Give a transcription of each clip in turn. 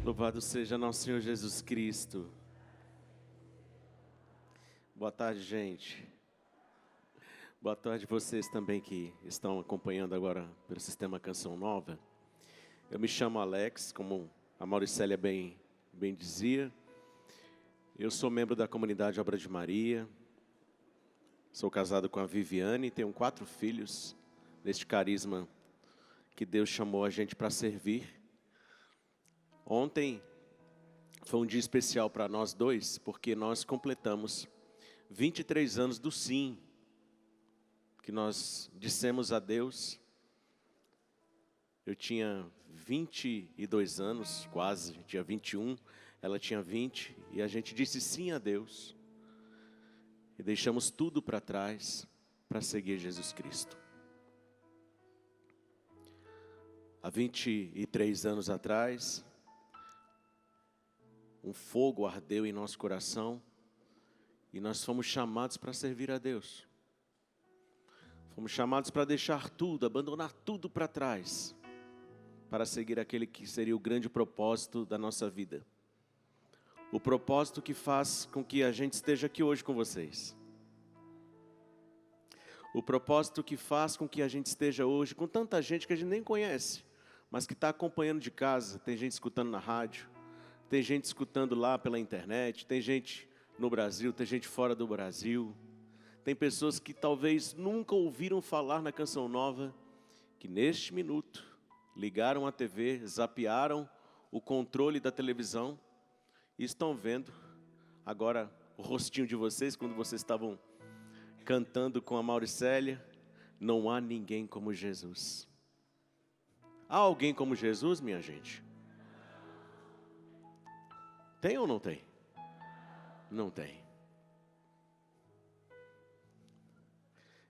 Louvado seja nosso Senhor Jesus Cristo. Boa tarde, gente. Boa tarde vocês também que estão acompanhando agora pelo Sistema Canção Nova. Eu me chamo Alex, como a Mauricélia bem dizia. Eu sou membro da comunidade Obra de Maria. Sou casado com a Viviane e tenho 4 filhos neste carisma que Deus chamou a gente para servir. Ontem foi um dia especial para nós dois, porque nós completamos 23 anos do sim, que nós dissemos a Deus. Eu tinha 22 anos, quase, tinha 21, ela tinha 20, e a gente disse sim a Deus. E deixamos tudo para trás para seguir Jesus Cristo. Há 23 anos atrás, um fogo ardeu em nosso coração e nós fomos chamados para servir a Deus. Fomos chamados para deixar tudo, abandonar tudo para trás, para seguir aquele que seria o grande propósito da nossa vida. O propósito que faz com que a gente esteja aqui hoje com vocês. O propósito que faz com que a gente esteja hoje com tanta gente que a gente nem conhece, mas que está acompanhando de casa. Tem gente escutando na rádio, tem gente escutando lá pela internet, tem gente no Brasil, tem gente fora do Brasil. Tem pessoas que talvez nunca ouviram falar na Canção Nova, que neste minuto ligaram a TV, zapearam o controle da televisão e estão vendo agora o rostinho de vocês quando vocês estavam cantando com a Mauricélia. Não há ninguém como Jesus. Há alguém como Jesus, minha gente? Tem ou não tem? Não tem.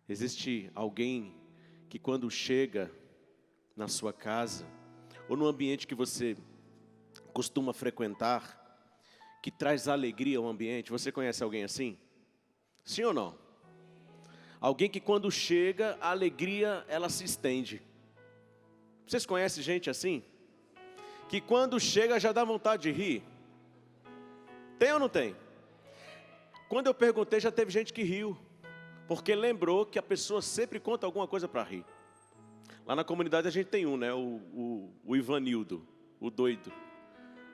Existe alguém que quando chega na sua casa, ou no ambiente que você costuma frequentar, que traz alegria ao ambiente? Você conhece alguém assim? Sim ou não? Alguém que quando chega, a alegria ela se estende. Vocês conhecem gente assim? Que quando chega já dá vontade de rir? Tem ou não tem? Quando eu perguntei, já teve gente que riu, porque lembrou que a pessoa sempre conta alguma coisa para rir. Lá na comunidade a gente tem um, né? O Ivanildo, o doido.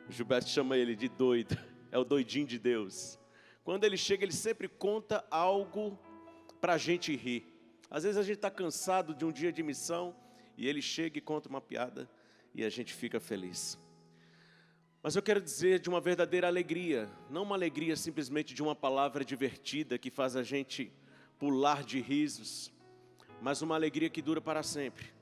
O Gilberto chama ele de doido, é o doidinho de Deus. Quando ele chega, ele sempre conta algo para a gente rir. Às vezes a gente está cansado de um dia de missão, e ele chega e conta uma piada, e a gente fica feliz. Mas eu quero dizer de uma verdadeira alegria, não uma alegria simplesmente de uma palavra divertida que faz a gente pular de risos, mas uma alegria que dura para sempre.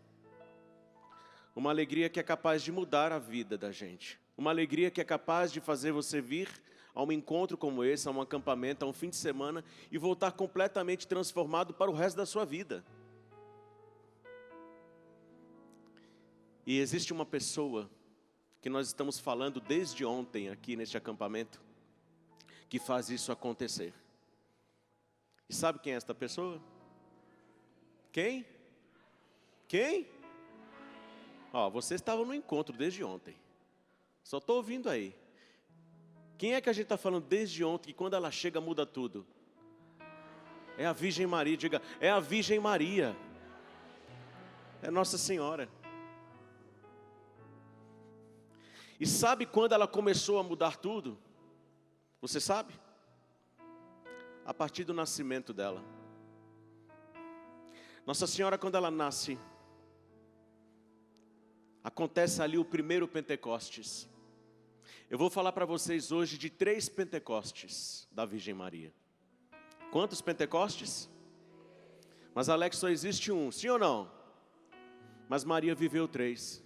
Uma alegria que é capaz de mudar a vida da gente. Uma alegria que é capaz de fazer você vir a um encontro como esse, a um acampamento, a um fim de semana e voltar completamente transformado para o resto da sua vida. E existe uma pessoa que nós estamos falando desde ontem aqui neste acampamento, que faz isso acontecer. E sabe quem é esta pessoa? Quem? Quem? Vocês estavam no encontro desde ontem. Só estou ouvindo aí. Quem é que a gente está falando desde ontem, que quando ela chega muda tudo? É a Virgem Maria, diga, é a Virgem Maria. É Nossa Senhora. E sabe quando ela começou a mudar tudo? Você sabe? A partir do nascimento dela. Nossa Senhora, quando ela nasce, acontece ali o primeiro Pentecostes. Eu vou falar para vocês hoje de 3 Pentecostes da Virgem Maria. Quantos Pentecostes? Mas Alex, só existe um, sim ou não? Mas Maria viveu 3.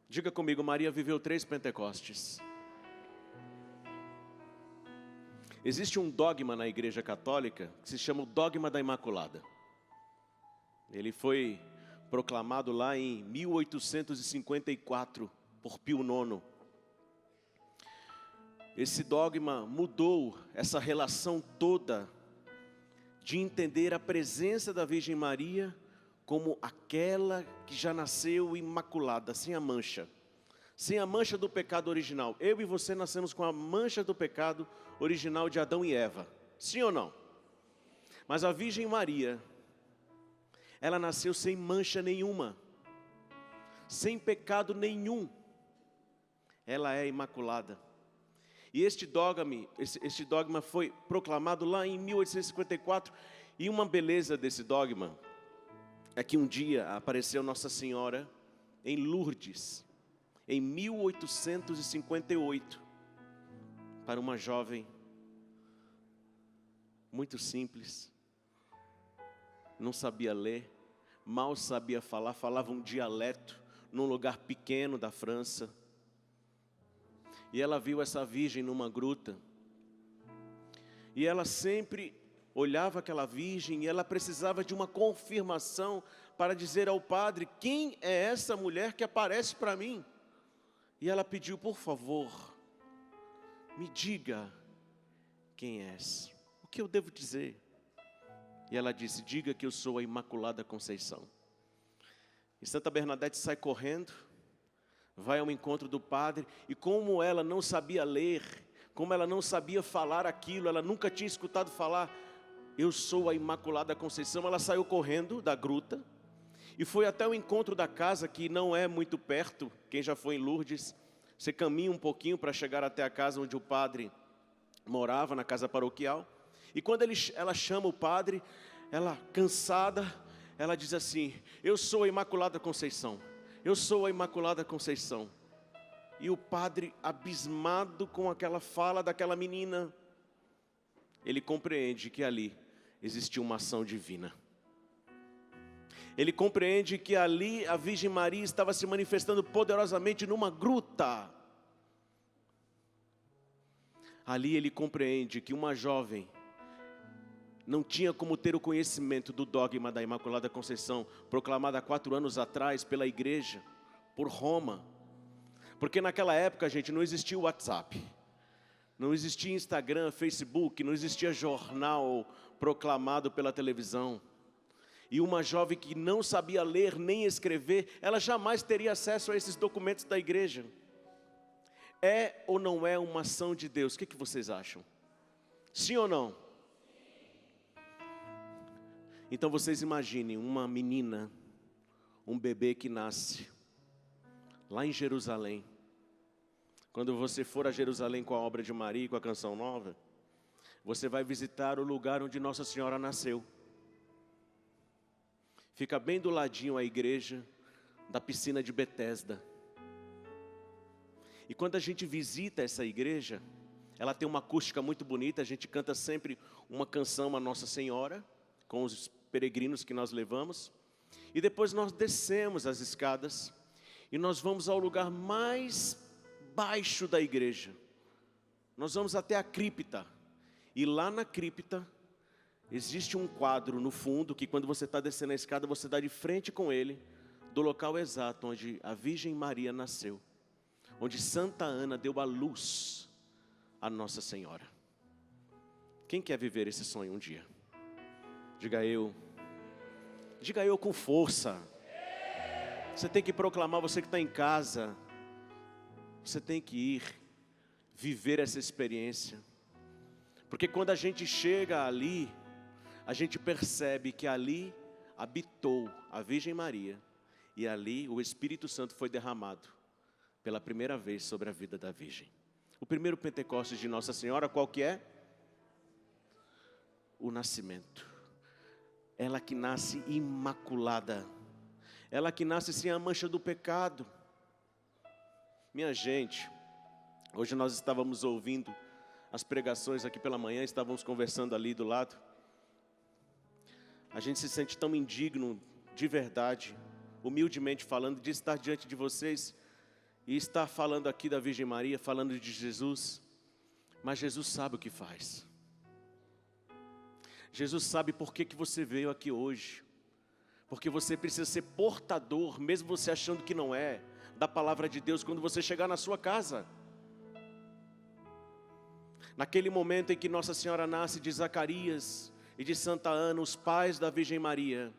Diga comigo, Maria viveu 3 Pentecostes. Existe um dogma na Igreja Católica que se chama o dogma da Imaculada. Ele foi proclamado lá em 1854 por Pio IX. Esse dogma mudou essa relação toda de entender a presença da Virgem Maria como aquela que já nasceu imaculada, sem a mancha, sem a mancha do pecado original. Eu e você nascemos com a mancha do pecado original de Adão e Eva. Sim ou não? Mas a Virgem Maria, ela nasceu sem mancha nenhuma, sem pecado nenhum. Ela é imaculada. E este dogma foi proclamado lá em 1854. E uma beleza desse dogma é que um dia apareceu Nossa Senhora em Lourdes, em 1858, para uma jovem muito simples, não sabia ler, mal sabia falar, falava um dialeto num lugar pequeno da França. E ela viu essa virgem numa gruta. E ela sempre olhava aquela virgem e ela precisava de uma confirmação para dizer ao padre: quem é essa mulher que aparece para mim? E ela pediu: por favor, me diga quem és, o que eu devo dizer? E ela disse: diga que eu sou a Imaculada Conceição. E Santa Bernadette sai correndo, vai ao encontro do padre, e como ela não sabia ler, como ela não sabia falar aquilo, ela nunca tinha escutado falar, eu sou a Imaculada Conceição, ela saiu correndo da gruta, e foi até o encontro da casa, que não é muito perto. Quem já foi em Lourdes, você caminha um pouquinho para chegar até a casa onde o padre morava, na casa paroquial. E quando ela chama o padre, ela cansada, ela diz assim: eu sou a Imaculada Conceição, eu sou a Imaculada Conceição. E o padre, abismado com aquela fala daquela menina, ele compreende que ali existia uma ação divina. Ele compreende que ali a Virgem Maria estava se manifestando poderosamente numa gruta. Ali ele compreende que uma jovem não tinha como ter o conhecimento do dogma da Imaculada Conceição, proclamado há 4 anos atrás pela igreja, por Roma. Porque naquela época, gente, não existia o WhatsApp, não existia Instagram, Facebook, não existia jornal proclamado pela televisão. E uma jovem que não sabia ler nem escrever, ela jamais teria acesso a esses documentos da igreja. É ou não é uma ação de Deus? O que vocês acham? Sim ou não? Então vocês imaginem uma menina, um bebê que nasce lá em Jerusalém. Quando você for a Jerusalém com a obra de Maria, com a Canção Nova, você vai visitar o lugar onde Nossa Senhora nasceu. Fica bem do ladinho a igreja da piscina de Betesda. E quando a gente visita essa igreja, ela tem uma acústica muito bonita. A gente canta sempre uma canção a Nossa Senhora, com os peregrinos que nós levamos. E depois nós descemos as escadas e nós vamos ao lugar mais baixo da igreja. Nós vamos até a cripta. E lá na cripta existe um quadro no fundo que, quando você está descendo a escada, você dá de frente com ele do local exato onde a Virgem Maria nasceu, onde Santa Ana deu a luz a Nossa Senhora. Quem quer viver esse sonho um dia? Diga eu. Diga eu com força. Você tem que proclamar, você que está em casa, você tem que ir viver essa experiência. Porque quando a gente chega ali, a gente percebe que ali habitou a Virgem Maria, e ali o Espírito Santo foi derramado pela primeira vez sobre a vida da Virgem. O primeiro Pentecostes de Nossa Senhora, qual que é? O nascimento. Ela que nasce imaculada, ela que nasce sem a mancha do pecado. Minha gente, hoje nós estávamos ouvindo as pregações aqui pela manhã, estávamos conversando ali do lado. A gente se sente tão indigno, de verdade, humildemente falando, de estar diante de vocês e estar falando aqui da Virgem Maria, falando de Jesus. Mas Jesus sabe o que faz. Jesus sabe por que você veio aqui hoje. Porque você precisa ser portador, mesmo você achando que não é, da palavra de Deus quando você chegar na sua casa. Naquele momento em que Nossa Senhora nasce de Zacarias e de Santa Ana, os pais da Virgem Maria,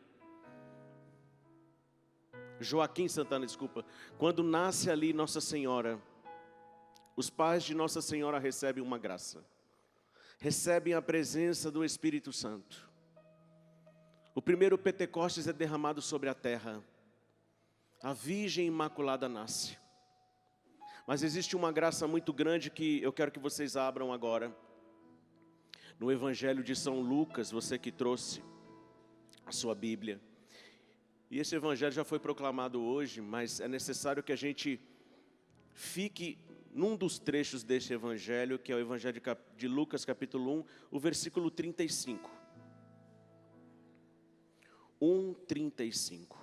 Joaquim Santana, desculpa. Quando nasce ali Nossa Senhora, os pais de Nossa Senhora recebem uma graça. Recebem a presença do Espírito Santo. O primeiro Pentecostes é derramado sobre a terra. A Virgem Imaculada nasce. Mas existe uma graça muito grande que eu quero que vocês abram agora. No Evangelho de São Lucas, você que trouxe a sua Bíblia. E esse Evangelho já foi proclamado hoje, mas é necessário que a gente fique num dos trechos deste Evangelho, que é o Evangelho de Lucas, capítulo 1, o versículo 35. 1:35.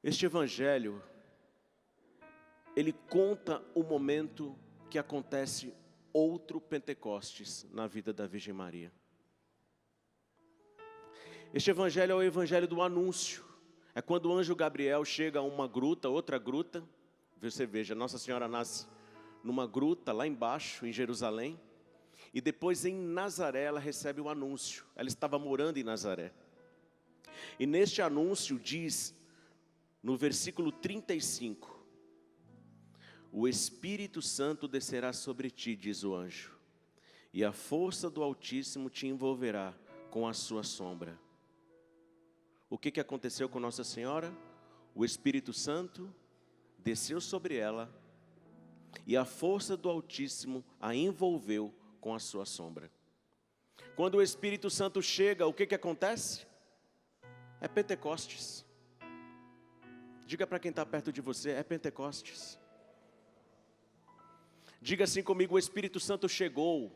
Este Evangelho, ele conta o momento que acontece outro Pentecostes na vida da Virgem Maria. Este Evangelho é o Evangelho do anúncio. É quando o anjo Gabriel chega a uma gruta, outra gruta. Você veja, Nossa Senhora nasce numa gruta lá embaixo, em Jerusalém. E depois em Nazaré ela recebe o anúncio. Ela estava morando em Nazaré. E neste anúncio diz, no versículo 35, o Espírito Santo descerá sobre ti, diz o anjo, e a força do Altíssimo te envolverá com a sua sombra. O que aconteceu com Nossa Senhora? O Espírito Santo desceu sobre ela, e a força do Altíssimo a envolveu com a sua sombra. Quando o Espírito Santo chega, o que acontece? É Pentecostes. Diga para quem está perto de você, é Pentecostes. Diga assim comigo, o Espírito Santo chegou.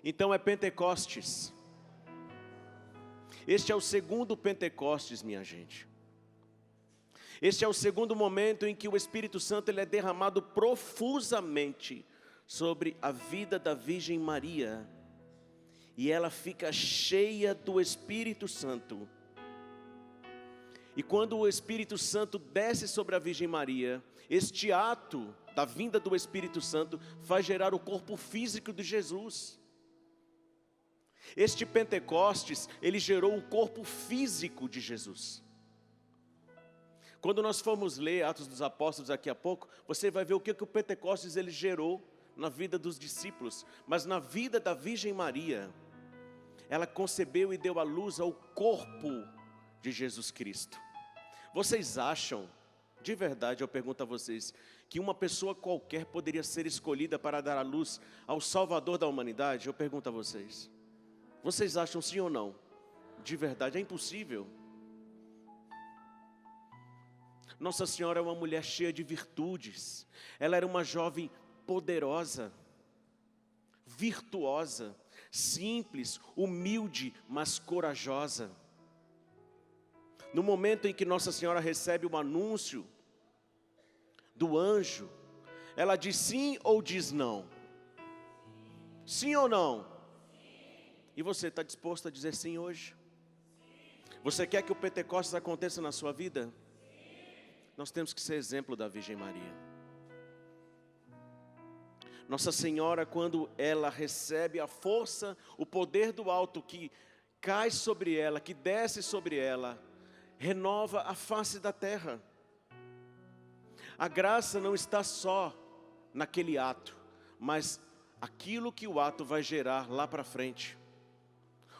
Então é Pentecostes. Este é o segundo Pentecostes, minha gente. Este é o segundo momento em que o Espírito Santo ele é derramado profusamente sobre a vida da Virgem Maria. E ela fica cheia do Espírito Santo. E quando o Espírito Santo desce sobre a Virgem Maria, este ato da vinda do Espírito Santo faz gerar o corpo físico de Jesus. Este Pentecostes, ele gerou o corpo físico de Jesus. Quando nós formos ler Atos dos Apóstolos daqui a pouco, você vai ver o que o Pentecostes ele gerou na vida dos discípulos. Mas na vida da Virgem Maria, ela concebeu e deu à luz ao corpo de Jesus Cristo. Vocês acham, de verdade eu pergunto a vocês, que uma pessoa qualquer poderia ser escolhida para dar à luz ao Salvador da humanidade? Eu pergunto a vocês. Vocês acham sim ou não? De verdade, é impossível. Nossa Senhora é uma mulher cheia de virtudes. Ela era uma jovem poderosa, virtuosa, simples, humilde, mas corajosa. No momento em que Nossa Senhora recebe o anúncio do anjo, ela diz sim ou diz não? Sim ou não? E você está disposto a dizer sim hoje? Você quer que o Pentecostes aconteça na sua vida? Nós temos que ser exemplo da Virgem Maria. Nossa Senhora, quando ela recebe a força, o poder do alto que cai sobre ela, que desce sobre ela, renova a face da terra. A graça não está só naquele ato, mas aquilo que o ato vai gerar lá para frente.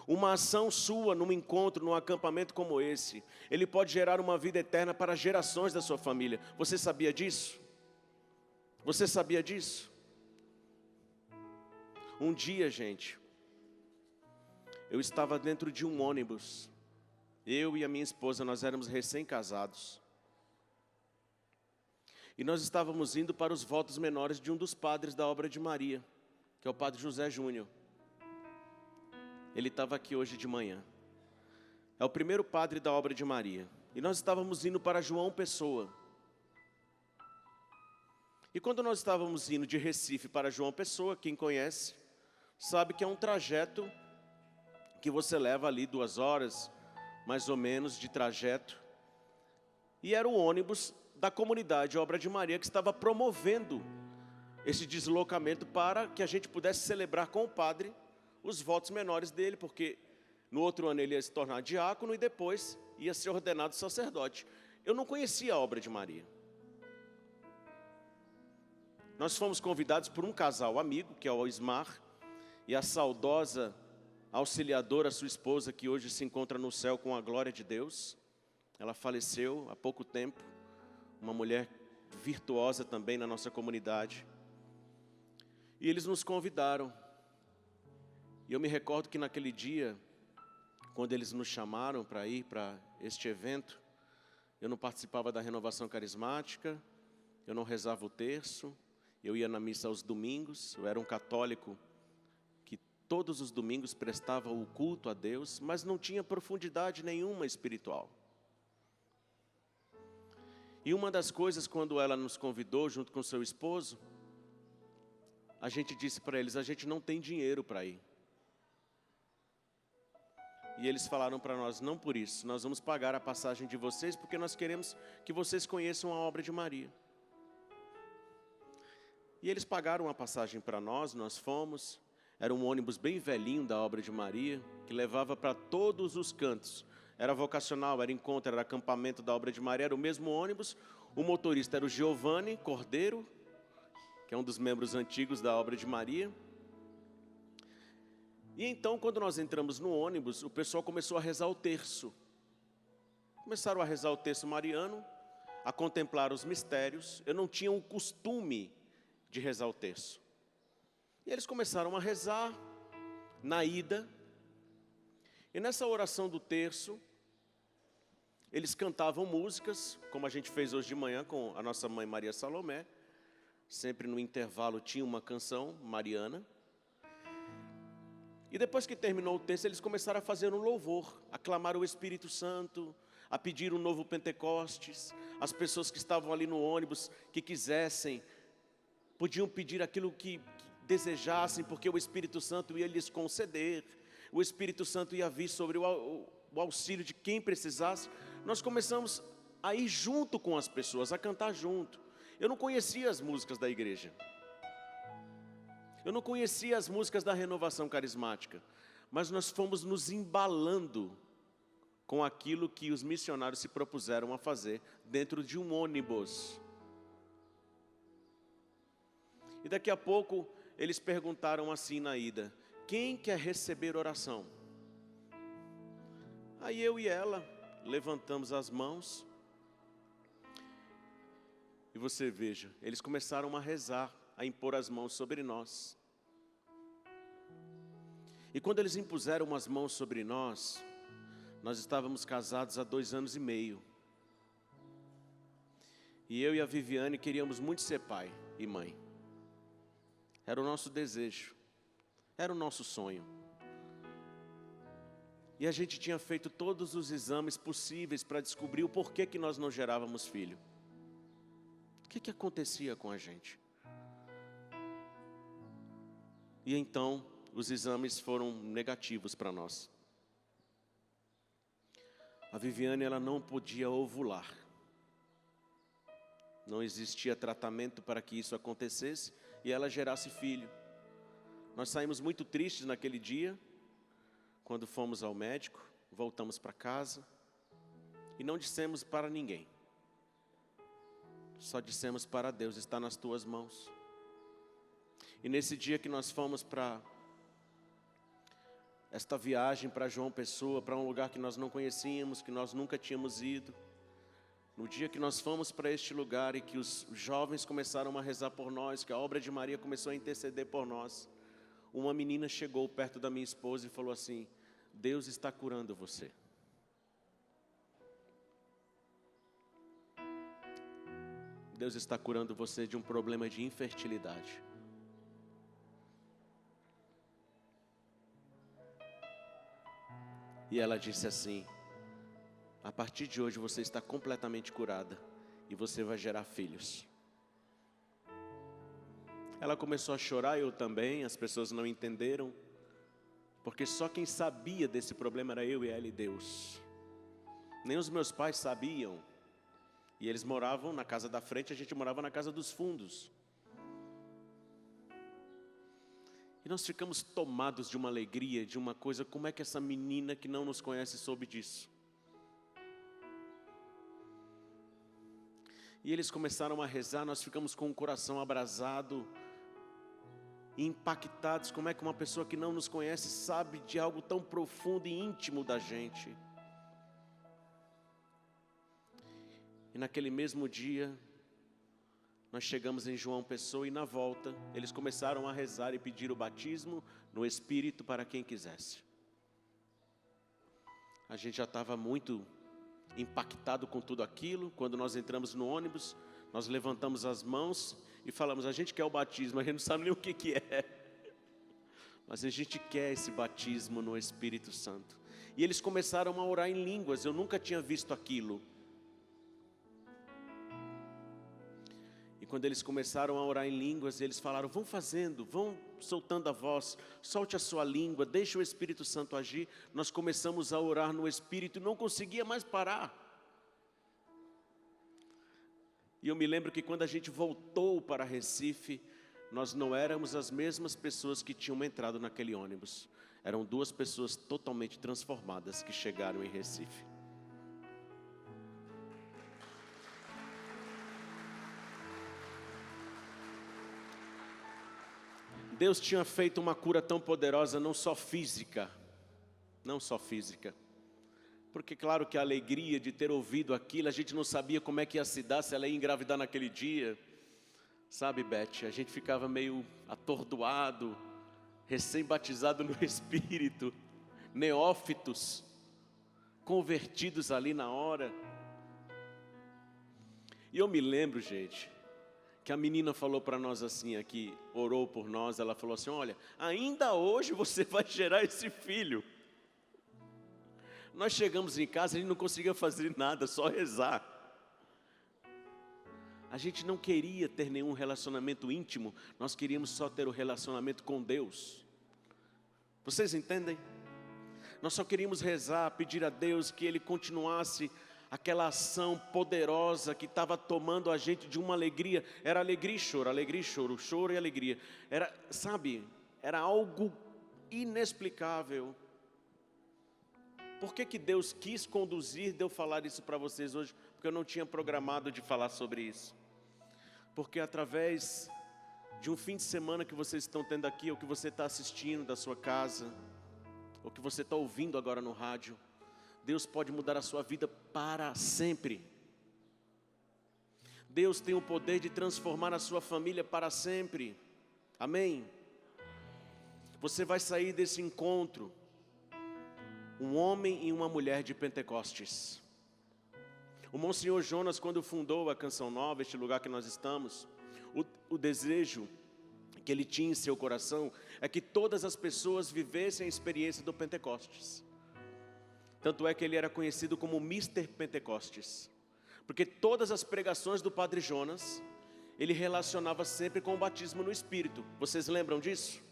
Uma ação sua num encontro, num acampamento como esse, ele pode gerar uma vida eterna para gerações da sua família. Você sabia disso? Você sabia disso? Um dia, gente, eu estava dentro de um ônibus. Eu e a minha esposa, nós éramos recém-casados. E nós estávamos indo para os votos menores de um dos padres da obra de Maria, que é o padre José Júnior. Ele estava aqui hoje de manhã. É o primeiro padre da obra de Maria. E nós estávamos indo para João Pessoa. E quando nós estávamos indo de Recife para João Pessoa, quem conhece, sabe que é um trajeto que você leva ali 2 horas, mais ou menos, de trajeto. E era o ônibus da comunidade Obra de Maria que estava promovendo esse deslocamento para que a gente pudesse celebrar com o padre os votos menores dele, porque no outro ano ele ia se tornar diácono e depois ia ser ordenado sacerdote. Eu não conhecia a obra de Maria. Nós fomos convidados por um casal amigo, que é o Ismar, e a saudosa auxiliadora, sua esposa, que hoje se encontra no céu com a glória de Deus. Ela faleceu há pouco tempo, uma mulher virtuosa também na nossa comunidade. E eles nos convidaram. E eu me recordo que naquele dia, quando eles nos chamaram para ir para este evento, eu não participava da renovação carismática, eu não rezava o terço, eu ia na missa aos domingos, eu era um católico que todos os domingos prestava o culto a Deus, mas não tinha profundidade nenhuma espiritual. E uma das coisas, quando ela nos convidou junto com seu esposo, a gente disse para eles, a gente não tem dinheiro para ir. E eles falaram para nós, não por isso, nós vamos pagar a passagem de vocês, porque nós queremos que vocês conheçam a obra de Maria. E eles pagaram a passagem para nós fomos. Era um ônibus bem velhinho da obra de Maria, que levava para todos os cantos. Era vocacional, era encontro, era acampamento da obra de Maria, era o mesmo ônibus. O motorista era o Giovanni Cordeiro, que é um dos membros antigos da obra de Maria. E então, quando nós entramos no ônibus, o pessoal começou a rezar o terço. Começaram a rezar o terço mariano, a contemplar os mistérios. Eu não tinha o costume de rezar o terço. E eles começaram a rezar na ida. E nessa oração do terço, eles cantavam músicas, como a gente fez hoje de manhã com a nossa mãe Maria Salomé. Sempre no intervalo tinha uma canção mariana. E depois que terminou o texto, eles começaram a fazer um louvor, a clamar o Espírito Santo, a pedir um novo Pentecostes. As pessoas que estavam ali no ônibus, que quisessem, podiam pedir aquilo que desejassem, porque o Espírito Santo ia lhes conceder. O Espírito Santo ia vir sobre o auxílio de quem precisasse. Nós começamos a ir junto com as pessoas, a cantar junto. Eu não conhecia as músicas da igreja. Eu não conhecia as músicas da renovação carismática, mas nós fomos nos embalando com aquilo que os missionários se propuseram a fazer dentro de um ônibus. E daqui a pouco eles perguntaram assim na ida, quem quer receber oração? Aí eu e ela levantamos as mãos e você veja, eles começaram a rezar, a impor as mãos sobre nós. E quando eles impuseram as mãos sobre nós estávamos casados há 2 anos e meio. E eu e a Viviane queríamos muito ser pai e mãe. Era o nosso desejo, era o nosso sonho. E a gente tinha feito todos os exames possíveis para descobrir o porquê que nós não gerávamos filho. O que acontecia com a gente? E então, os exames foram negativos para nós. A Viviane, ela não podia ovular. Não existia tratamento para que isso acontecesse e ela gerasse filho. Nós saímos muito tristes naquele dia, quando fomos ao médico, voltamos para casa e não dissemos para ninguém. Só dissemos para Deus, está nas tuas mãos. E nesse dia que nós fomos para esta viagem para João Pessoa, para um lugar que nós não conhecíamos, que nós nunca tínhamos ido. No dia que nós fomos para este lugar e que os jovens começaram a rezar por nós, que a obra de Maria começou a interceder por nós, uma menina chegou perto da minha esposa e falou assim, Deus está curando você. Deus está curando você de um problema de infertilidade. E ela disse assim, a partir de hoje você está completamente curada e você vai gerar filhos. Ela começou a chorar, eu também, as pessoas não entenderam, porque só quem sabia desse problema era eu e ela e Deus. Nem os meus pais sabiam. E eles moravam na casa da frente, a gente morava na casa dos fundos. E nós ficamos tomados de uma alegria, de uma coisa, como é que essa menina que não nos conhece soube disso? E eles começaram a rezar, nós ficamos com o coração abrasado, e impactados, como é que uma pessoa que não nos conhece sabe de algo tão profundo e íntimo da gente. E naquele mesmo dia, nós chegamos em João Pessoa e na volta, eles começaram a rezar e pedir o batismo no Espírito para quem quisesse. A gente já estava muito impactado com tudo aquilo. Quando nós entramos no ônibus, nós levantamos as mãos e falamos, a gente quer o batismo, a gente não sabe nem o que é. Mas a gente quer esse batismo no Espírito Santo. E eles começaram a orar em línguas, eu nunca tinha visto aquilo. E quando eles começaram a orar em línguas, eles falaram, vão fazendo, vão soltando a voz, solte a sua língua, deixe o Espírito Santo agir. Nós começamos a orar no Espírito e não conseguia mais parar. E eu me lembro que quando a gente voltou para Recife, nós não éramos as mesmas pessoas que tinham entrado naquele ônibus. Eram duas pessoas totalmente transformadas que chegaram em Recife. Deus tinha feito uma cura tão poderosa, não só física, porque claro que a alegria de ter ouvido aquilo, a gente não sabia como é que ia se dar, se ela ia engravidar naquele dia, sabe, Beth, a gente ficava meio atordoado, recém-batizado no Espírito, neófitos, convertidos ali na hora. E eu me lembro, gente, que a menina falou para nós assim, aqui, orou por nós, ela falou assim, olha, ainda hoje você vai gerar esse filho. Nós chegamos em casa, a gente não conseguia fazer nada, só rezar. A gente não queria ter nenhum relacionamento íntimo, nós queríamos só ter o relacionamento com Deus. Vocês entendem? Nós só queríamos rezar, pedir a Deus que Ele continuasse aquela ação poderosa que estava tomando a gente de uma alegria. Era alegria e choro, choro e alegria. Era, sabe, era algo inexplicável. Por que Deus quis conduzir de eu falar isso para vocês hoje? Porque eu não tinha programado de falar sobre isso. Porque através de um fim de semana que vocês estão tendo aqui, ou que você está assistindo da sua casa, ou que você está ouvindo agora no rádio, Deus pode mudar a sua vida para sempre. Deus tem o poder de transformar a sua família para sempre. Amém? Você vai sair desse encontro um homem e uma mulher de Pentecostes. O Monsenhor Jonas, quando fundou a Canção Nova, este lugar que nós estamos, o desejo que ele tinha em seu coração é que todas as pessoas vivessem a experiência do Pentecostes. Tanto é que ele era conhecido como Mr. Pentecostes, porque todas as pregações do Padre Jonas, ele relacionava sempre com o batismo no Espírito. Vocês lembram disso?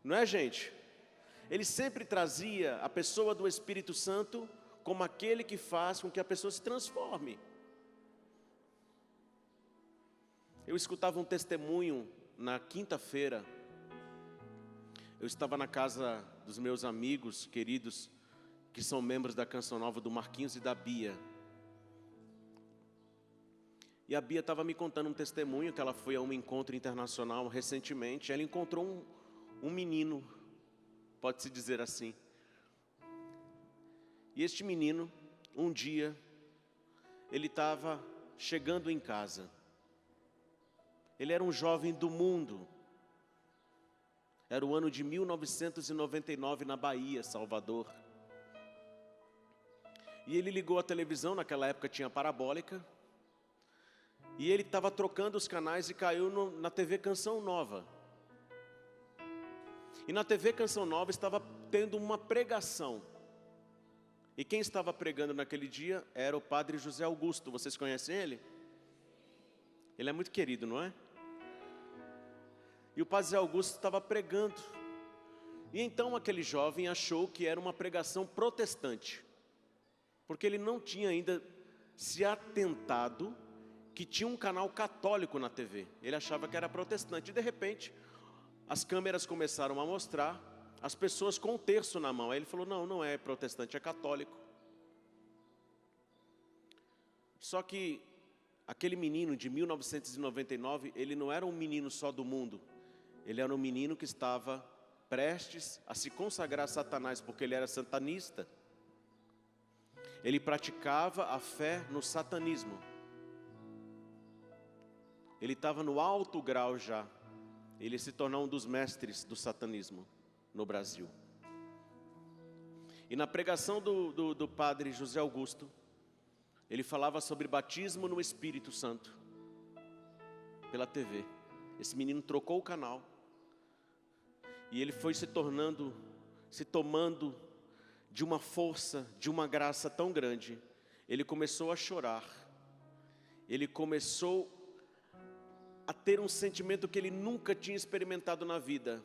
Não é, gente? Ele sempre trazia a pessoa do Espírito Santo como aquele que faz com que a pessoa se transforme. Eu escutava um testemunho na quinta-feira. Eu estava na casa dos meus amigos queridos, que são membros da Canção Nova, do Marquinhos e da Bia. E a Bia estava me contando um testemunho, que ela foi a um encontro internacional recentemente. Ela encontrou um menino, pode-se dizer assim. E este menino, um dia, ele estava chegando em casa. Ele era um jovem do mundo. Era o ano de 1999 na Bahia, Salvador. E ele ligou a televisão, naquela época tinha parabólica. E ele estava trocando os canais e caiu na TV Canção Nova. E na TV Canção Nova estava tendo uma pregação. E quem estava pregando naquele dia era o Padre José Augusto. Vocês conhecem ele? Ele é muito querido, não é? E o Padre José Augusto estava pregando. E então aquele jovem achou que era uma pregação protestante, porque ele não tinha ainda se atentado que tinha um canal católico na TV. Ele achava que era protestante. E de repente, as câmeras começaram a mostrar as pessoas com um terço na mão. Aí ele falou, não, não é protestante, é católico. Só que aquele menino de 1999, ele não era um menino só do mundo. Ele era um menino que estava prestes a se consagrar a Satanás, porque ele era satanista. Ele praticava a fé no satanismo. Ele estava no alto grau já. Ele se tornou um dos mestres do satanismo no Brasil. E na pregação do padre José Augusto, ele falava sobre batismo no Espírito Santo, pela TV. Esse menino trocou o canal, e ele foi se tomando de uma força, de uma graça tão grande. Ele começou a chorar, ele começou a ter um sentimento que ele nunca tinha experimentado na vida.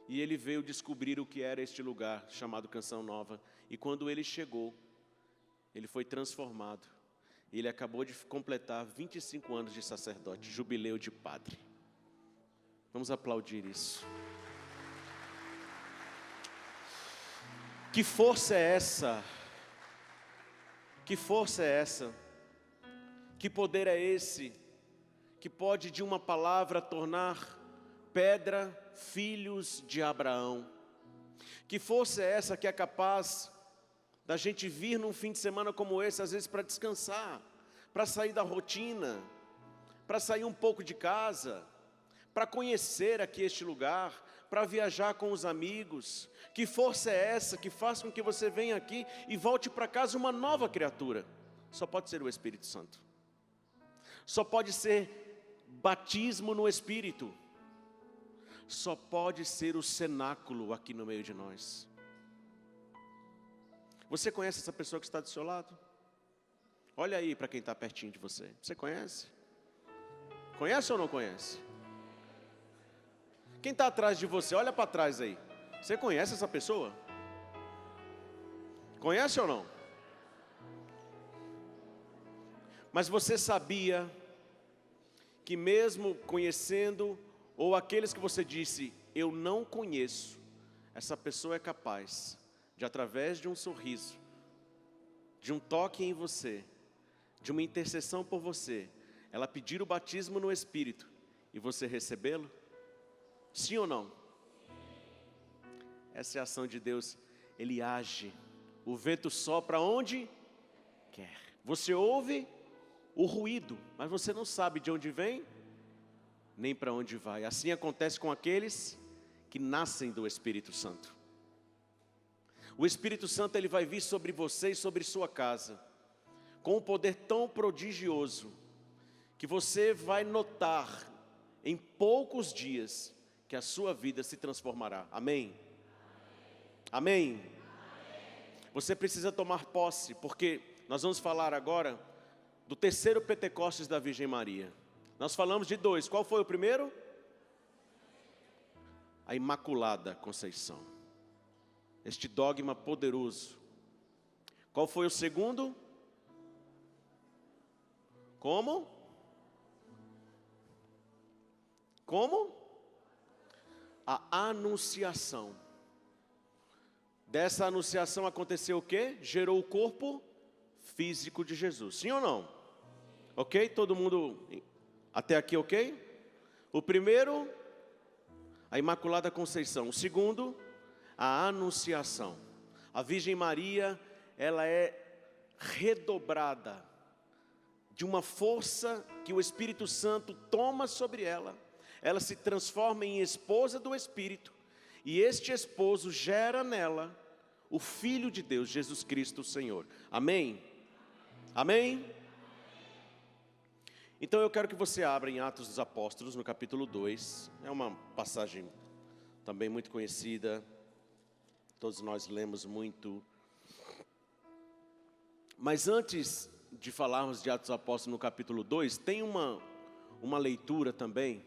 E ele veio descobrir o que era este lugar chamado Canção Nova. E quando ele chegou, ele foi transformado. Ele acabou de completar 25 anos de sacerdote, jubileu de padre. Vamos aplaudir isso. Que força é essa? Que força é essa? Que poder é esse? Que pode de uma palavra tornar pedra filhos de Abraão. Que força é essa que é capaz da gente vir num fim de semana como esse, às vezes para descansar, para sair da rotina, para sair um pouco de casa, para conhecer aqui este lugar, para viajar com os amigos. Que força é essa que faz com que você venha aqui e volte para casa uma nova criatura? Só pode ser o Espírito Santo. Só pode ser batismo no Espírito. Só pode ser o cenáculo aqui no meio de nós. Você conhece essa pessoa que está do seu lado? Olha aí para quem está pertinho de você. Você conhece? Conhece ou não conhece? Quem está atrás de você, olha para trás aí. Você conhece essa pessoa? Conhece ou não? Mas você sabia que mesmo conhecendo, ou aqueles que você disse, eu não conheço, essa pessoa é capaz de, através de um sorriso, de um toque em você, de uma intercessão por você, ela pedir o batismo no Espírito e você recebê-lo? Sim ou não? Essa é a ação de Deus. Ele age. O vento sopra onde quer. Você ouve o ruído, mas você não sabe de onde vem, nem para onde vai. Assim acontece com aqueles que nascem do Espírito Santo. O Espírito Santo, ele vai vir sobre você e sobre sua casa, com um poder tão prodigioso, que você vai notar em poucos dias que a sua vida se transformará. Amém? Amém? Você precisa tomar posse, porque nós vamos falar agora do terceiro Pentecostes da Virgem Maria. Nós falamos de 2, qual foi o primeiro? A Imaculada Conceição. Este dogma poderoso. Qual foi o segundo? Como? Como? A Anunciação. Dessa anunciação aconteceu o quê? Gerou o corpo físico de Jesus. Sim ou não? Ok? Todo mundo até aqui ok? O primeiro, a Imaculada Conceição. O segundo, a Anunciação. A Virgem Maria, ela é redobrada de uma força que o Espírito Santo toma sobre ela. Ela se transforma em esposa do Espírito. E este esposo gera nela o Filho de Deus, Jesus Cristo, o Senhor. Amém? Amém? Então eu quero que você abra em Atos dos Apóstolos, no capítulo 2. É uma passagem também muito conhecida. Todos nós lemos muito. Mas antes de falarmos de Atos dos Apóstolos no capítulo 2, tem uma leitura também,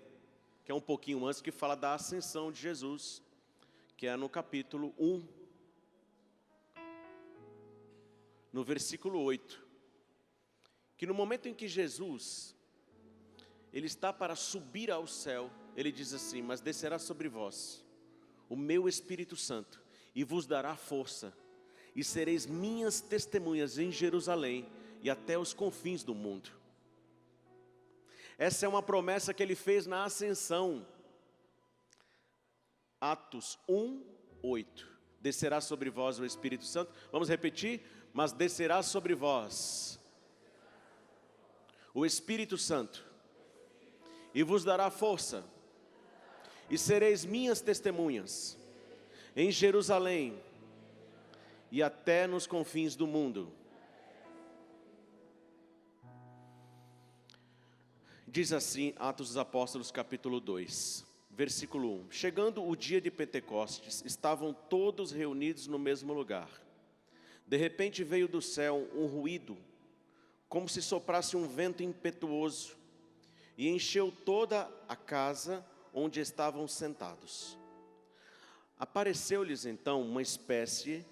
que é um pouquinho antes, que fala da ascensão de Jesus, que é no capítulo 1. No versículo 8, que no momento em que Jesus, ele está para subir ao céu, ele diz assim: mas descerá sobre vós o meu Espírito Santo, e vos dará força, e sereis minhas testemunhas em Jerusalém e até os confins do mundo. Essa é uma promessa que ele fez na ascensão. Atos 1:8. Descerá sobre vós o Espírito Santo. Vamos repetir? Mas descerá sobre vós o Espírito Santo, e vos dará força, e sereis minhas testemunhas em Jerusalém e até nos confins do mundo. Diz assim, Atos dos Apóstolos, capítulo 2, versículo 1. Chegando o dia de Pentecostes, estavam todos reunidos no mesmo lugar. De repente veio do céu um ruído, como se soprasse um vento impetuoso, e encheu toda a casa onde estavam sentados. Apareceu-lhes então uma espécie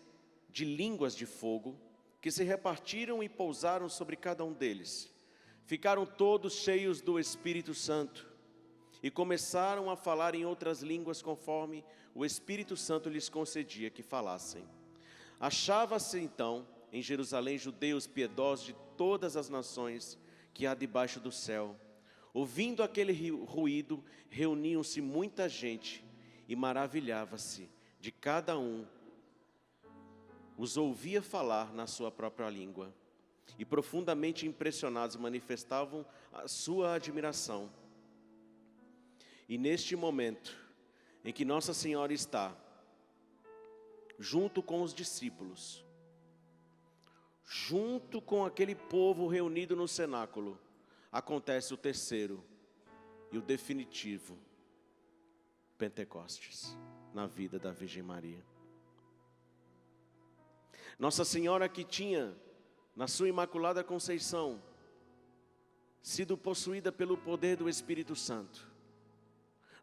de línguas de fogo, que se repartiram e pousaram sobre cada um deles. Ficaram todos cheios do Espírito Santo, e começaram a falar em outras línguas, conforme o Espírito Santo lhes concedia que falassem. Achava-se então em Jerusalém judeus piedosos de todas as nações que há debaixo do céu. Ouvindo aquele ruído, reuniam-se muita gente, e maravilhava-se de cada um. Os ouvia falar na sua própria língua, e profundamente impressionados manifestavam a sua admiração. E neste momento em que Nossa Senhora está junto com os discípulos, junto com aquele povo reunido no cenáculo, acontece o terceiro e o definitivo Pentecostes na vida da Virgem Maria. Nossa Senhora, que tinha na sua Imaculada Conceição sido possuída pelo poder do Espírito Santo,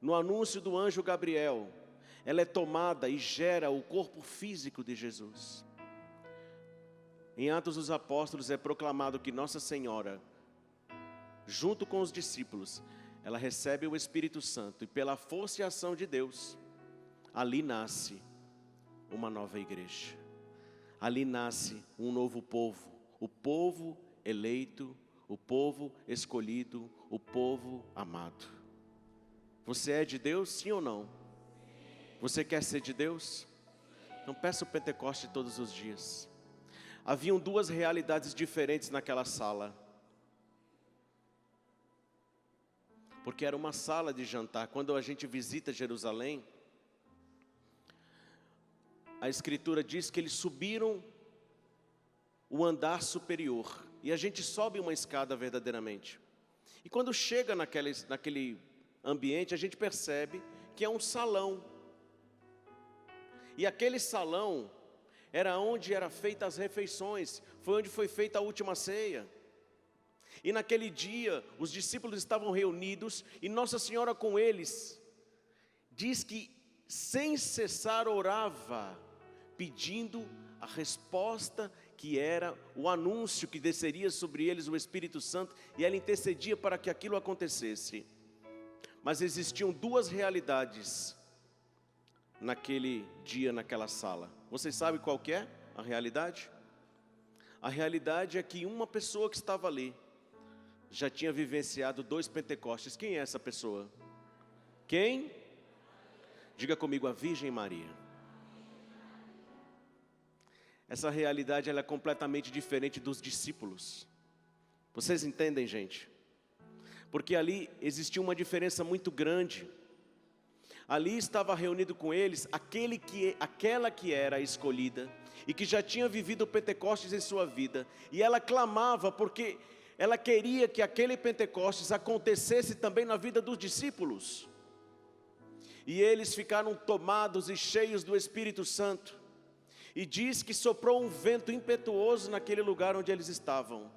no anúncio do anjo Gabriel, ela é tomada e gera o corpo físico de Jesus. Em Atos dos Apóstolos é proclamado que Nossa Senhora, junto com os discípulos, ela recebe o Espírito Santo, e pela força e ação de Deus, ali nasce uma nova igreja. Ali nasce um novo povo, o povo eleito, o povo escolhido, o povo amado. Você é de Deus, sim ou não? Você quer ser de Deus? Então peça o Pentecoste todos os dias. Haviam duas realidades diferentes naquela sala, porque era uma sala de jantar. Quando a gente visita Jerusalém, a Escritura diz que eles subiram o andar superior, e a gente sobe uma escada verdadeiramente. E quando chega naquele ambiente, a gente percebe que é um salão. E aquele salão era onde eram feitas as refeições, foi onde foi feita a última ceia. E naquele dia, os discípulos estavam reunidos, e Nossa Senhora com eles, diz que sem cessar orava, pedindo a resposta, que era o anúncio que desceria sobre eles o Espírito Santo, e ela intercedia para que aquilo acontecesse. Mas existiam duas realidades naquele dia, naquela sala. Vocês sabem qual que é a realidade? A realidade é que uma pessoa que estava ali já tinha vivenciado 2 Pentecostes. Quem é essa pessoa? Quem? Diga comigo, a Virgem Maria. Essa realidade ela é completamente diferente dos discípulos. Vocês entendem, gente? Porque ali existia uma diferença muito grande. Ali estava reunido com eles aquela que era a escolhida e que já tinha vivido o Pentecostes em sua vida. E ela clamava porque ela queria que aquele Pentecostes acontecesse também na vida dos discípulos. E eles ficaram tomados e cheios do Espírito Santo. E diz que soprou um vento impetuoso naquele lugar onde eles estavam,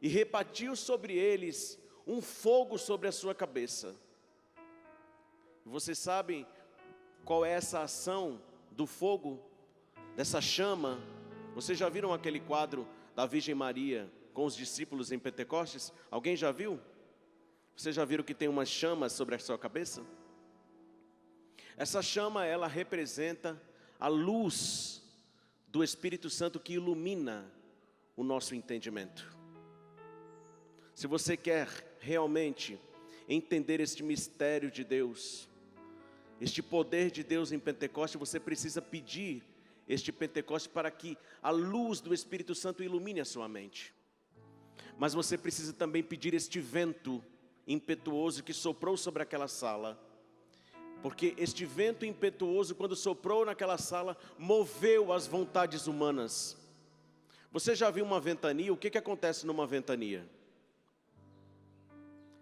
e repartiu sobre eles um fogo sobre a sua cabeça. Vocês sabem qual é essa ação do fogo, dessa chama? Vocês já viram aquele quadro da Virgem Maria com os discípulos em Pentecostes? Alguém já viu? Vocês já viram que tem umas chamas sobre a sua cabeça? Essa chama, ela representa a luz do Espírito Santo que ilumina o nosso entendimento. Se você quer realmente entender este mistério de Deus, este poder de Deus em Pentecostes, você precisa pedir este Pentecostes para que a luz do Espírito Santo ilumine a sua mente. Mas você precisa também pedir este vento impetuoso que soprou sobre aquela sala, porque este vento impetuoso, quando soprou naquela sala, moveu as vontades humanas. Você já viu uma ventania? O que acontece numa ventania?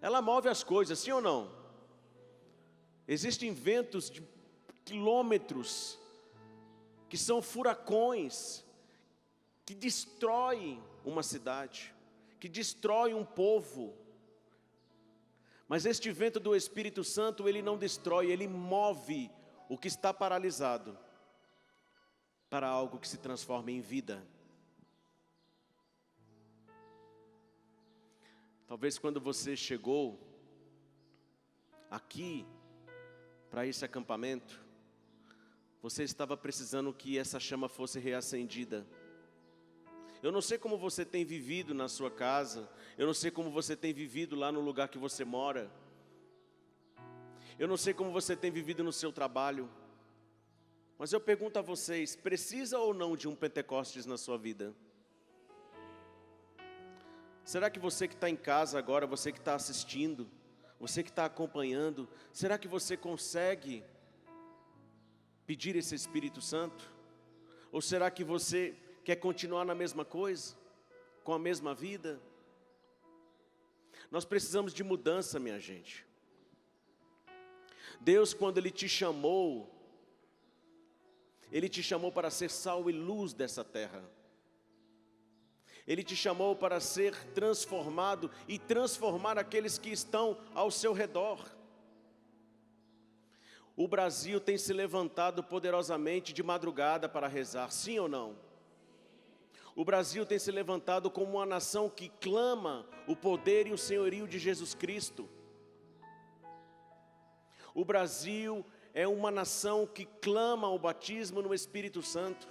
Ela move as coisas, sim ou não? Existem ventos de quilômetros, que são furacões, que destroem uma cidade, que destroem um povo. Mas este vento do Espírito Santo, ele não destrói, ele move o que está paralisado para algo que se transforma em vida. Talvez quando você chegou aqui para esse acampamento, você estava precisando que essa chama fosse reacendida. Eu não sei como você tem vivido na sua casa, eu não sei como você tem vivido lá no lugar que você mora, eu não sei como você tem vivido no seu trabalho, mas eu pergunto a vocês, precisa ou não de um Pentecostes na sua vida? Será que você que está em casa agora, você que está assistindo, você que está acompanhando, será que você consegue pedir esse Espírito Santo? Ou será que você quer continuar na mesma coisa, com a mesma vida? Nós precisamos de mudança, minha gente. Deus, quando Ele te chamou para ser sal e luz dessa terra. Ele te chamou para ser transformado e transformar aqueles que estão ao seu redor. O Brasil tem se levantado poderosamente de madrugada para rezar, sim ou não? O Brasil tem se levantado como uma nação que clama o poder e o senhorio de Jesus Cristo. O Brasil é uma nação que clama o batismo no Espírito Santo.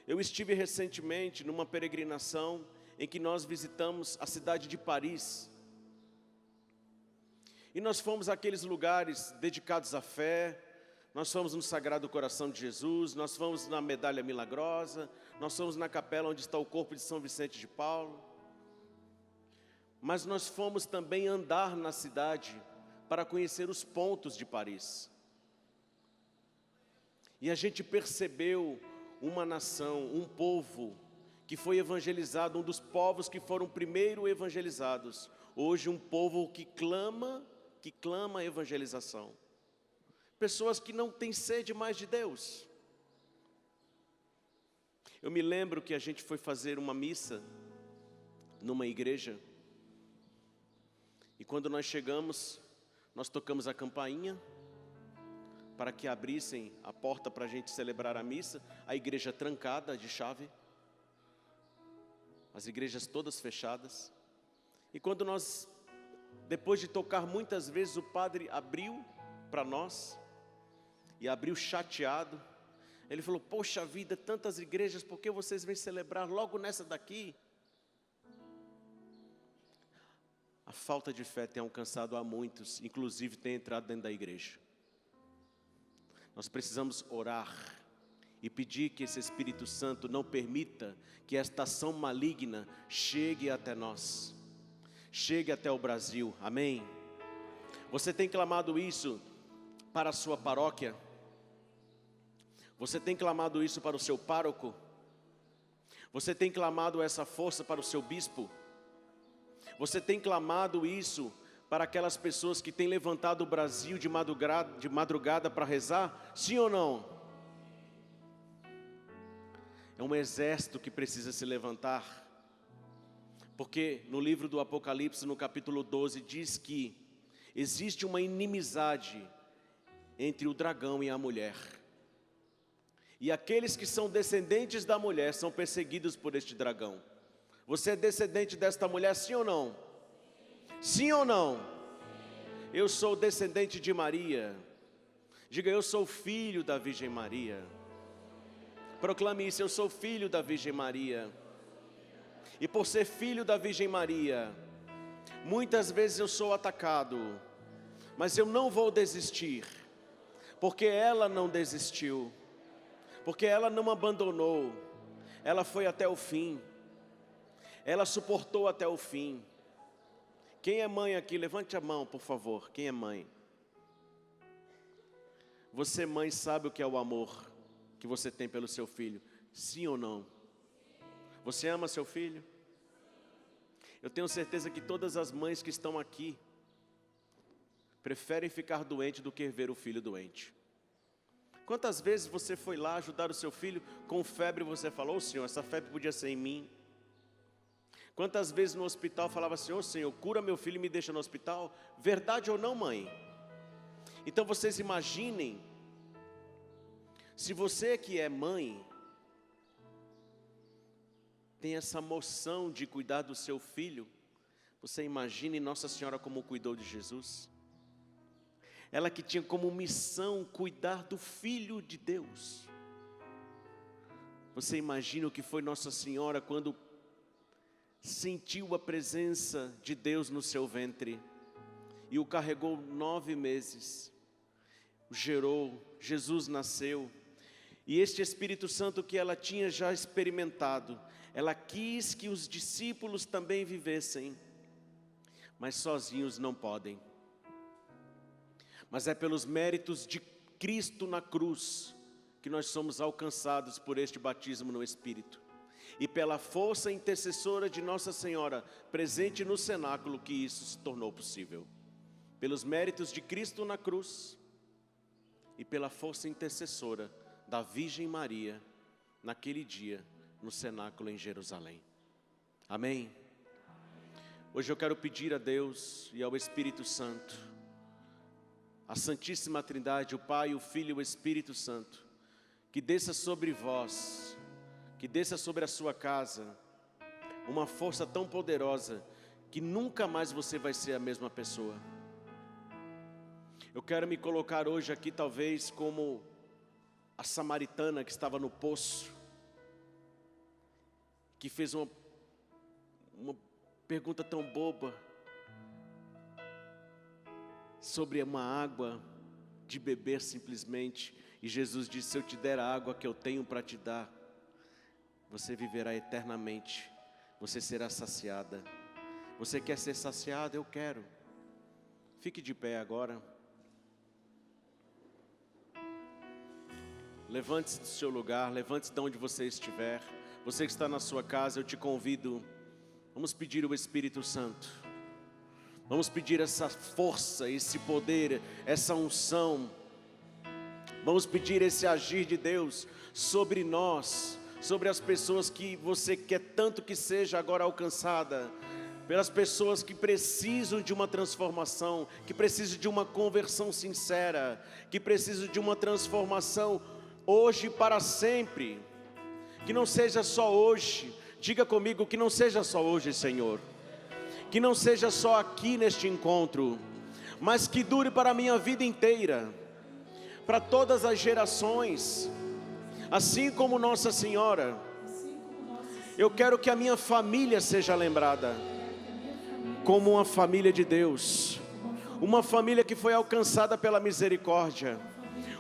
Eu estive recentemente numa peregrinação em que nós visitamos a cidade de Paris. E nós fomos àqueles lugares dedicados à fé, nós fomos no Sagrado Coração de Jesus, nós fomos na Medalha Milagrosa, nós fomos na capela onde está o corpo de São Vicente de Paulo. Mas nós fomos também andar na cidade para conhecer os pontos de Paris. E a gente percebeu uma nação, um povo que foi evangelizado, um dos povos que foram primeiro evangelizados. Hoje um povo que clama a evangelização. Pessoas que não têm sede mais de Deus. Eu me lembro que a gente foi fazer uma missa numa igreja. E quando nós chegamos, nós tocamos a campainha para que abrissem a porta para a gente celebrar a missa. A igreja trancada de chave, as igrejas todas fechadas. E quando nós, depois de tocar muitas vezes, o padre abriu para nós, e abriu chateado. Ele falou: poxa vida, tantas igrejas, por que vocês vêm celebrar logo nessa daqui? A falta de fé tem alcançado a muitos, inclusive tem entrado dentro da igreja. Nós precisamos orar e pedir que esse Espírito Santo não permita que esta ação maligna chegue até nós, chegue até o Brasil, amém? Você tem clamado isso para a sua paróquia? Você tem clamado isso para o seu pároco? Você tem clamado essa força para o seu bispo? Você tem clamado isso para aquelas pessoas que têm levantado o Brasil de madrugada para rezar? Sim ou não? É um exército que precisa se levantar. Porque no livro do Apocalipse, no capítulo 12, diz que existe uma inimizade entre o dragão e a mulher. E aqueles que são descendentes da mulher são perseguidos por este dragão. Você é descendente desta mulher, sim ou não? Sim ou não? Eu sou descendente de Maria. Diga: eu sou filho da Virgem Maria. Proclame isso: eu sou filho da Virgem Maria. E por ser filho da Virgem Maria, muitas vezes eu sou atacado, mas eu não vou desistir, porque ela não desistiu, porque ela não abandonou, ela foi até o fim, ela suportou até o fim. Quem é mãe aqui? Levante a mão, por favor. Quem é mãe? Você, mãe, sabe o que é o amor que você tem pelo seu filho? Sim ou não? Você ama seu filho? Eu tenho certeza que todas as mães que estão aqui preferem ficar doente do que ver o filho doente. Quantas vezes você foi lá ajudar o seu filho com febre e você falou: Senhor, essa febre podia ser em mim? Quantas vezes no hospital falava assim: Senhor, cura meu filho e me deixa no hospital? Verdade ou não, mãe? Então vocês imaginem, se você que é mãe, tem essa moção de cuidar do seu filho, você imagine Nossa Senhora como cuidou de Jesus? Ela que tinha como missão cuidar do Filho de Deus. Você imagina o que foi Nossa Senhora quando sentiu a presença de Deus no seu ventre e o carregou 9 meses, gerou, Jesus nasceu, e este Espírito Santo que ela tinha já experimentado, ela quis que os discípulos também vivessem, mas sozinhos não podem. Mas é pelos méritos de Cristo na cruz que nós somos alcançados por este batismo no Espírito. E pela força intercessora de Nossa Senhora, presente no cenáculo, que isso se tornou possível. Pelos méritos de Cristo na cruz e pela força intercessora da Virgem Maria, naquele dia, no cenáculo em Jerusalém. Amém? Hoje eu quero pedir a Deus e ao Espírito Santo, a Santíssima Trindade, o Pai, o Filho e o Espírito Santo, que desça sobre vós, que desça sobre a sua casa, uma força tão poderosa, que nunca mais você vai ser a mesma pessoa. Eu quero me colocar hoje aqui talvez como a samaritana que estava no poço, que fez uma pergunta tão boba, sobre uma água de beber simplesmente, e Jesus disse: se eu te der a água que eu tenho para te dar, você viverá eternamente, você será saciada. Você quer ser saciada? Eu quero. Fique de pé agora. Levante-se do seu lugar, levante-se de onde você estiver. Você que está na sua casa, eu te convido, vamos pedir o Espírito Santo. Vamos pedir essa força, esse poder, essa unção. Vamos pedir esse agir de Deus sobre nós, sobre as pessoas que você quer tanto que seja agora alcançada, pelas pessoas que precisam de uma transformação, que precisam de uma conversão sincera, que precisam de uma transformação hoje e para sempre. Que não seja só hoje, diga comigo, que não seja só hoje, Senhor. Que não seja só aqui neste encontro, mas que dure para a minha vida inteira, para todas as gerações, assim como Nossa Senhora. Eu quero que a minha família seja lembrada como uma família de Deus, uma família que foi alcançada pela misericórdia,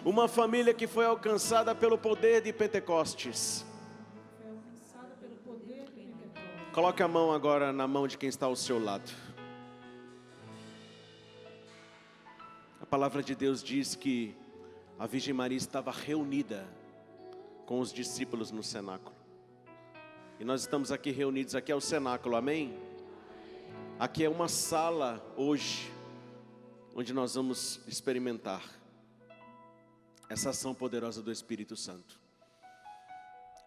uma família que foi alcançada pelo poder de Pentecostes. Coloque a mão agora na mão de quem está ao seu lado. A palavra de Deus diz que a Virgem Maria estava reunida com os discípulos no cenáculo. E nós estamos aqui reunidos, aqui é o cenáculo, amém? Aqui é uma sala hoje, onde nós vamos experimentar essa ação poderosa do Espírito Santo.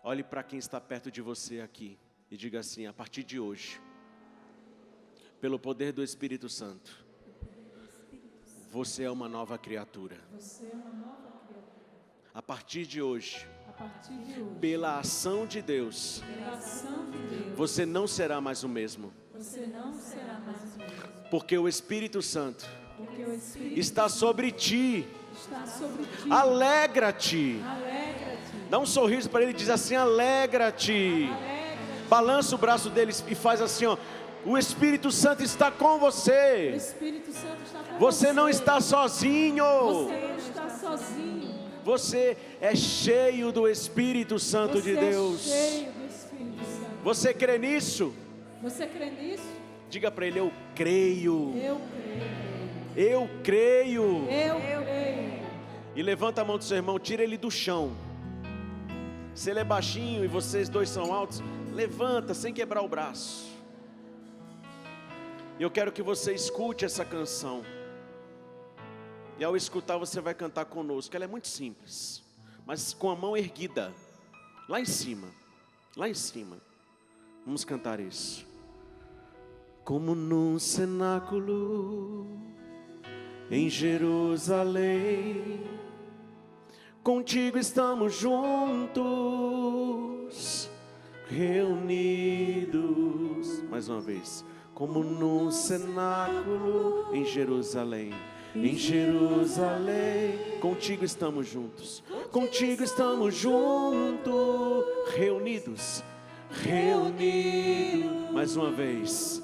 Olhe para quem está perto de você aqui e diga assim: a partir de hoje, pelo poder do Espírito Santo, você é uma nova criatura. A partir de hoje, pela ação de Deus, você não será mais o mesmo. Porque o Espírito Santo está sobre ti está sobre ti. Alegra-te. Alegra-te. Dá um sorriso para ele e diz assim: alegra-te. Balança o braço deles e faz assim, ó. O Espírito Santo está com O você. Espírito Santo está com Você não está sozinho. Você não está sozinho. Você é cheio do Espírito Santo de Deus. Você é cheio do Espírito Santo. Você crê nisso? Você crê nisso? Diga para ele: eu creio. Eu creio. Eu creio. Eu creio. E levanta a mão do seu irmão, tira ele do chão. Se ele é baixinho e vocês dois são altos, levanta sem quebrar o braço. E eu quero que você escute essa canção. E ao escutar você vai cantar conosco. Ela é muito simples, mas com a mão erguida, lá em cima. Lá em cima. Vamos cantar isso. Como num cenáculo em Jerusalém, contigo estamos juntos, reunidos. Mais uma vez. Como num cenáculo em Jerusalém. Em Jerusalém, contigo estamos juntos. Contigo estamos juntos, reunidos. Reunidos. Mais uma vez.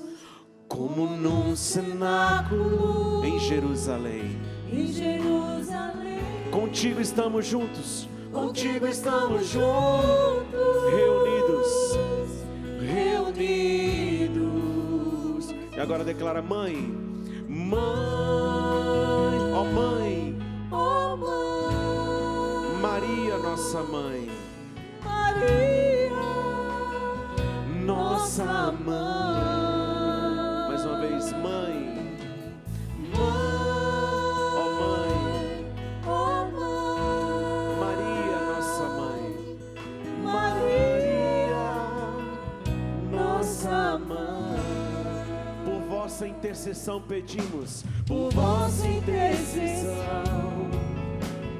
Como num cenáculo em Jerusalém. Em Jerusalém. Contigo estamos juntos. Contigo estamos juntos. Reunidos. Reunidos. E agora declara: mãe. Mãe. Ó mãe. Oh, mãe. Maria, nossa mãe. Maria. Nossa mãe. Mais uma vez, mãe. Ó mãe. Oh, mãe. Maria, nossa mãe. Maria. Nossa mãe. Por vossa intercessão pedimos. Por vossa intercessão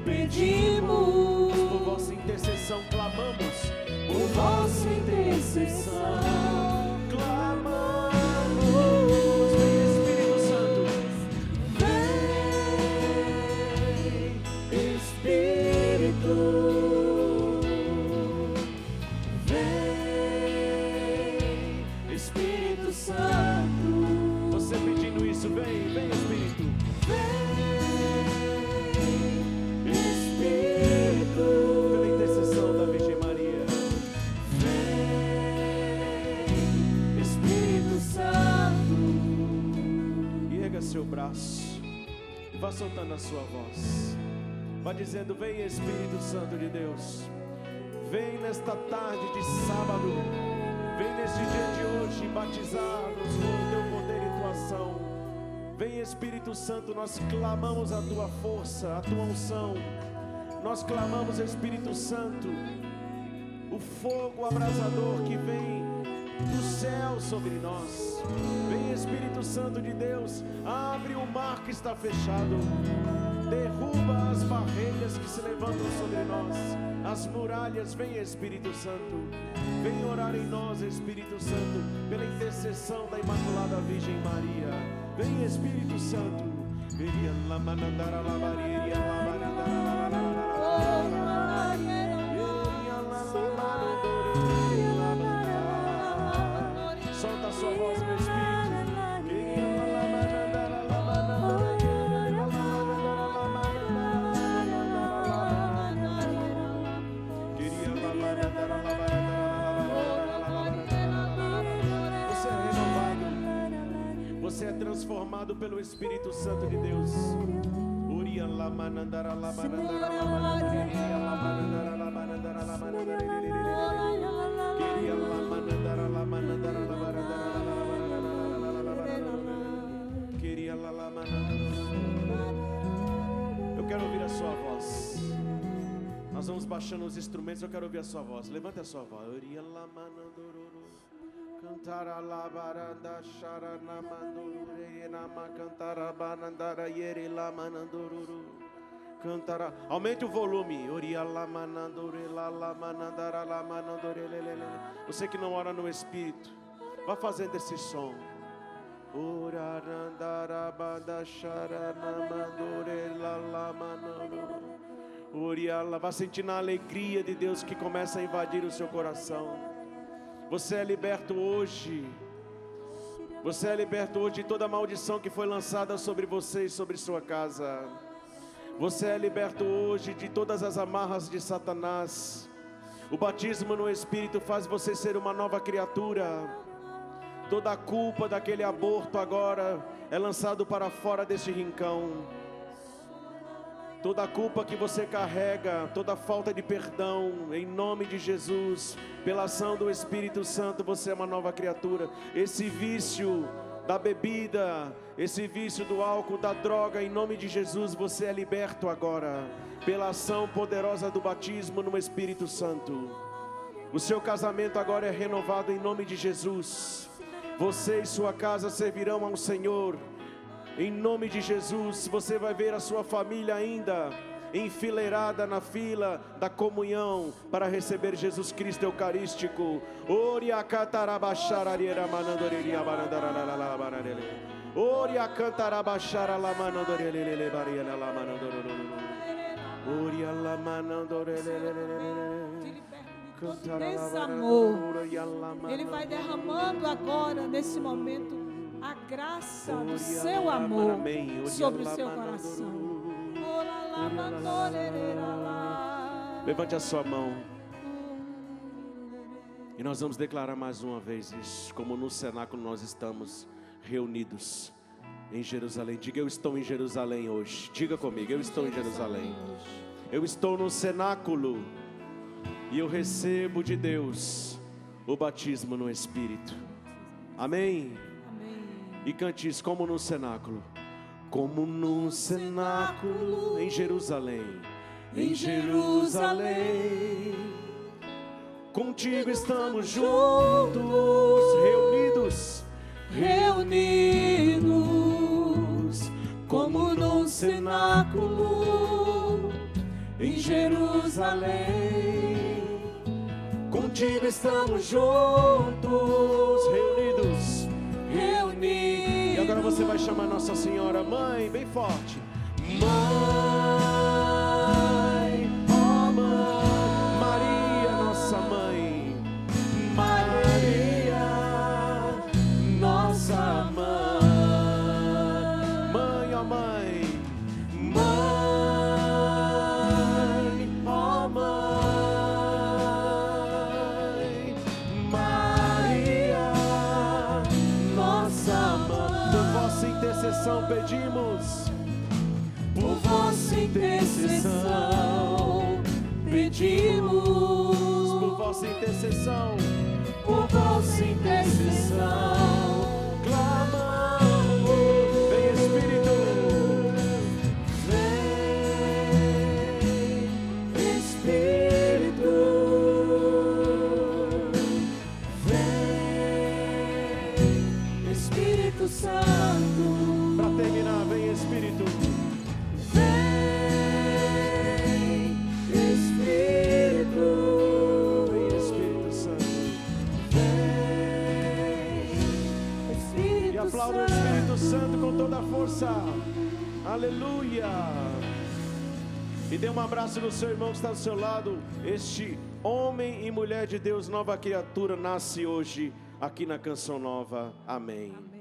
pedimos. Por vossa intercessão clamamos. Por vossa intercessão clamamos. Vem Espírito Santo. Vem Espírito. Vem Espírito Santo. Você pedindo isso, vem Espírito. Vem Espírito. Pela intercessão da Virgem Maria. Vem Espírito Santo. E erga seu braço e vá soltando a sua voz. Vá dizendo: vem Espírito Santo de Deus. Vem nesta tarde de sábado. Vem neste dia de hoje batizar-nos com o teu poder e tua ação. Vem Espírito Santo, nós clamamos a tua força, a tua unção. Nós clamamos, Espírito Santo, o fogo abrasador que vem do céu sobre nós. Vem Espírito Santo de Deus, abre o mar que está fechado. Derruba as barreiras que se levantam sobre nós, as muralhas. Vem Espírito Santo, vem orar em nós, Espírito Santo, pela intercessão da Imaculada Virgem Maria. Vem Espírito Santo. Solta a sua voz, meu Espírito. Você é transformado pelo Espírito Santo de Deus. Eu quero ouvir a sua voz. Nós vamos baixando os instrumentos. Eu quero ouvir a sua voz. Levante a sua voz. Cantara la baranda sharana mandurure nama cantara banandara yere la manandururu. Cantara. Aumente o volume. Oria la manandure la manandara la manandure lelele. Você que não ora no Espírito, vá fazendo esse som. Vá sentindo a alegria de Deus que começa a invadir o seu coração. Você é liberto hoje. Você é liberto hoje de toda maldição que foi lançada sobre você e sobre sua casa. Você é liberto hoje de todas as amarras de Satanás. O batismo no Espírito faz você ser uma nova criatura. Toda a culpa daquele aborto agora é lançado para fora deste rincão. Toda a culpa que você carrega, toda a falta de perdão, em nome de Jesus, pela ação do Espírito Santo, você é uma nova criatura. Esse vício da bebida, esse vício do álcool, da droga, em nome de Jesus, você é liberto agora, pela ação poderosa do batismo no Espírito Santo. O seu casamento agora é renovado em nome de Jesus. Você e sua casa servirão ao Senhor. Em nome de Jesus, você vai ver a sua família ainda enfileirada na fila da comunhão para receber Jesus Cristo Eucarístico. Oria catarabachararia manandoreria barandaralabarele. Oria cantarabachara la manandorele bariela la manandorolo. Oria la manandorele. Desamor. Ele vai derramando agora nesse momento a graça do seu amor sobre o seu coração. Levante a sua mão e nós vamos declarar mais uma vez isso, como no cenáculo nós estamos reunidos em Jerusalém. Diga: eu estou em Jerusalém hoje. Diga comigo: eu estou em Jerusalém. Eu estou no cenáculo e eu recebo de Deus o batismo no Espírito. Amém? E cante isso: como no cenáculo. Como no cenáculo em Jerusalém. Em Jerusalém. Contigo estamos juntos, reunidos. Como no cenáculo em Jerusalém. Contigo estamos juntos, reunidos. E agora você vai chamar Nossa Senhora, mãe, bem forte. Mãe, ó mãe, Maria, nossa mãe. Maria, nossa mãe. Mãe, ó mãe. Mãe, ó mãe. Maria, nossa mãe. Por vossa intercessão pedimos. Por vossa intercessão pedimos. Por vossa intercessão. Por vossa intercessão clamamos. Vem Espírito. Vem Espírito. Vem Espírito Santo. Para terminar, vem Espírito. Vem Espírito. Vem Espírito Santo. Vem Espírito. E aplauda o Espírito Santo com toda a força. Aleluia. E dê um abraço no seu irmão que está do seu lado. Este homem e mulher de Deus, nova criatura, nasce hoje aqui na Canção Nova. Amém.